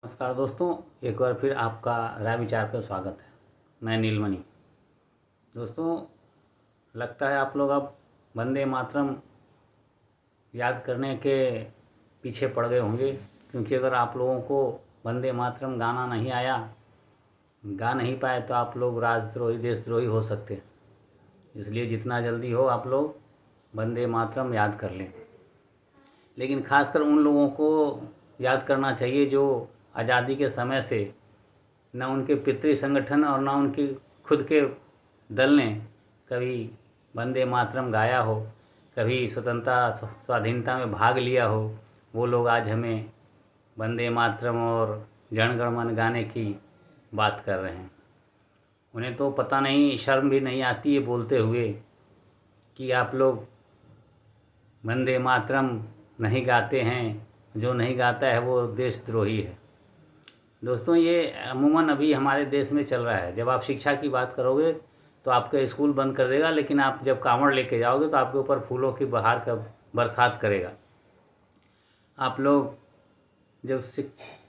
नमस्कार दोस्तों, एक बार फिर आपका राय विचार पर स्वागत है। मैं नीलमणि। दोस्तों, लगता है आप लोग अब वंदे मातरम याद करने के पीछे पड़ गए होंगे, क्योंकि अगर आप लोगों को वंदे मातरम गाना नहीं आया, गा नहीं पाए, तो आप लोग राजद्रोही देशद्रोही हो सकते हैं। इसलिए जितना जल्दी हो आप लोग वंदे मातरम याद कर लें। लेकिन खासकर उन लोगों को याद करना चाहिए जो आज़ादी के समय से न उनके पितृ संगठन और न उनके खुद के दल ने कभी वंदे मातरम गाया हो, कभी स्वतंत्रता स्वाधीनता में भाग लिया हो। वो लोग आज हमें वंदे मातरम और जन गण मन गाने की बात कर रहे हैं। उन्हें तो पता नहीं, शर्म भी नहीं आती है बोलते हुए कि आप लोग वंदे मातरम नहीं गाते हैं। जो नहीं गाता है वो देशद्रोही है। दोस्तों, ये अमूमन अभी हमारे देश में चल रहा है। जब आप शिक्षा की बात करोगे तो आपका स्कूल बंद कर देगा, लेकिन आप जब कांवड़ लेके जाओगे तो आपके ऊपर फूलों की बहार का बरसात करेगा। आप लोग जब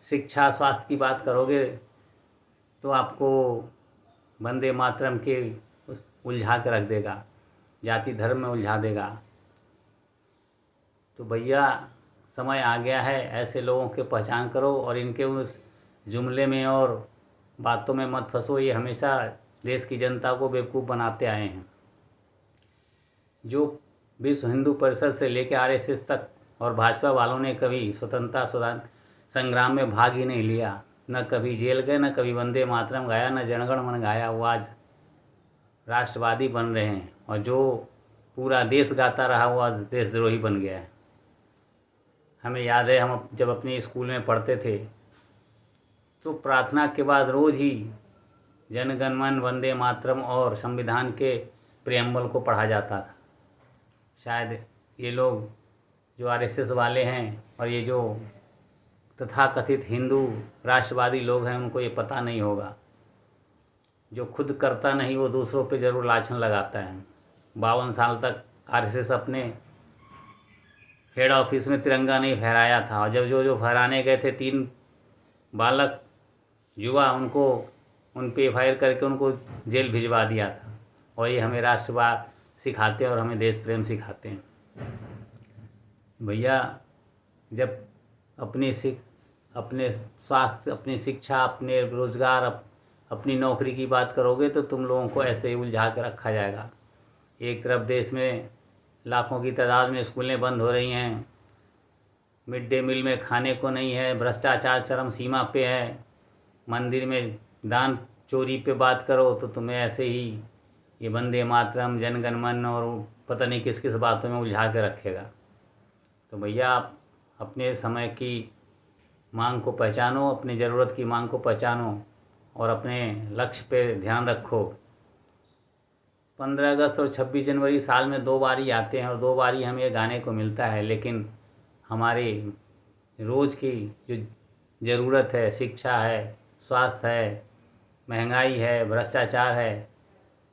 शिक्षा स्वास्थ्य की बात करोगे तो आपको वंदे मातरम के उलझा के रख देगा, जाति धर्म में उलझा देगा। तो भैया, समय आ गया है, ऐसे लोगों की पहचान करो और इनके उस जुमले में और बातों में मत फंसो। ये हमेशा देश की जनता को बेवकूफ़ बनाते आए हैं। जो विश्व हिंदू परिषद से लेकर आरएसएस तक और भाजपा वालों ने कभी स्वतंत्रता संग्राम में भाग ही नहीं लिया, न कभी जेल गए, न कभी वंदे मातरम गाया, न जनगण मन गाया, वो आज राष्ट्रवादी बन रहे हैं। और जो पूरा देश गाता रहा वो आज देशद्रोही बन गया है। हमें याद है, हम जब अपने स्कूल में पढ़ते थे तो प्रार्थना के बाद रोज़ ही जन गण मन, वंदे मातरम और संविधान के प्रेम्बल को पढ़ा जाता था। शायद ये लोग जो आरएसएस वाले हैं और ये जो तथाकथित हिंदू राष्ट्रवादी लोग हैं, उनको ये पता नहीं होगा। जो खुद करता नहीं वो दूसरों पे ज़रूर लाछन लगाता है। 52 साल तक आरएसएस अपने हेड ऑफिस में तिरंगा नहीं फहराया था, और जब जो फहराने गए थे 3 बालक युवा, उनको उन पे एफ.आई.आर. करके उनको जेल भिजवा दिया था। और ये हमें राष्ट्रवाद सिखाते हैं और हमें देश प्रेम सिखाते हैं। भैया, जब अपने स्वास्थ्य, अपनी शिक्षा, अपने रोज़गार, अपनी नौकरी की बात करोगे तो तुम लोगों को ऐसे ही उलझा कर रखा जाएगा। एक तरफ देश में लाखों की तादाद में स्कूलें बंद हो रही हैं, मिड डे मील में खाने को नहीं है, भ्रष्टाचार चरम सीमा पे है, मंदिर में दान चोरी पे बात करो तो तुम्हें ऐसे ही ये वंदे मातरम, जन गण मन और पता नहीं किस किस बातों में उलझा के रखेगा। तो भैया, आप अपने समय की मांग को पहचानो, अपनी ज़रूरत की मांग को पहचानो और अपने लक्ष्य पे ध्यान रखो। 15 अगस्त और 26 जनवरी साल में 2 बार ही आते हैं और 2 बार ही हमें गाने को मिलता है, लेकिन हमारी रोज़ की जो ज़रूरत है, शिक्षा है, स्वास्थ्य है, महंगाई है, भ्रष्टाचार है,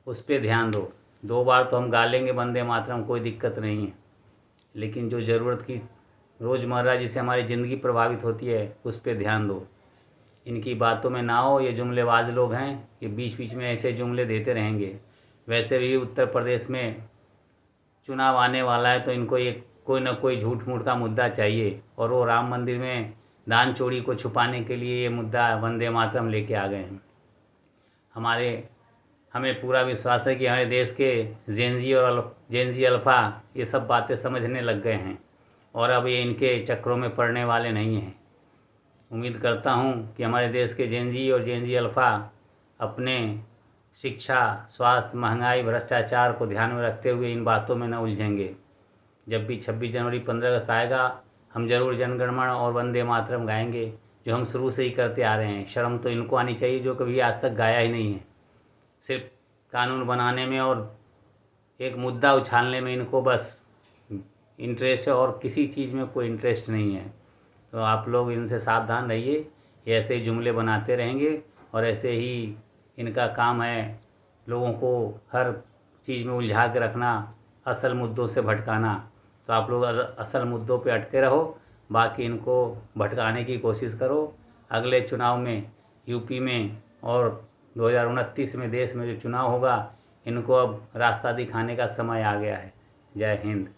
उस पर ध्यान दो। 2 बार तो हम गा लेंगे वंदे मातरम, कोई दिक्कत नहीं है, लेकिन जो ज़रूरत की रोज़मर्रा जिससे हमारी ज़िंदगी प्रभावित होती है उस पर ध्यान दो। इनकी बातों में ना हो। ये जुमलेबाज लोग हैं, ये बीच बीच में ऐसे जुमले देते रहेंगे। वैसे भी उत्तर प्रदेश में चुनाव आने वाला है, तो इनको ये कोई ना कोई झूठ मूठ का मुद्दा चाहिए, और वो राम मंदिर में दान चोरी को छुपाने के लिए ये मुद्दा वंदे मातरम लेके आ गए हैं। हमें पूरा विश्वास है कि हमारे देश के जेनजी अल्फ़ा ये सब बातें समझने लग गए हैं और अब ये इनके चक्रों में पड़ने वाले नहीं हैं। उम्मीद करता हूँ कि हमारे देश के जेनजी और जेनजी अल्फ़ा अपने शिक्षा, स्वास्थ्य, महंगाई, भ्रष्टाचार को ध्यान में रखते हुए इन बातों में न उलझेंगे। जब भी 26 जनवरी, 15 अगस्त आएगा, हम जरूर जनगणमन और वंदे मातरम गाएंगे, जो हम शुरू से ही करते आ रहे हैं। शर्म तो इनको आनी चाहिए जो कभी आज तक गाया ही नहीं है। सिर्फ कानून बनाने में और एक मुद्दा उछालने में इनको बस इंटरेस्ट है, और किसी चीज़ में कोई इंटरेस्ट नहीं है। तो आप लोग इनसे सावधान रहिए। ये ऐसे ही जुमले बनाते रहेंगे और ऐसे ही इनका काम है लोगों को हर चीज़ में उलझा के रखना, असल मुद्दों से भटकाना। तो आप लोग असल मुद्दों पे अटके रहो, बाकी इनको भटकाने की कोशिश करो। अगले चुनाव में यूपी में और 2029 में देश में जो चुनाव होगा, इनको अब रास्ता दिखाने का समय आ गया है। जय हिंद।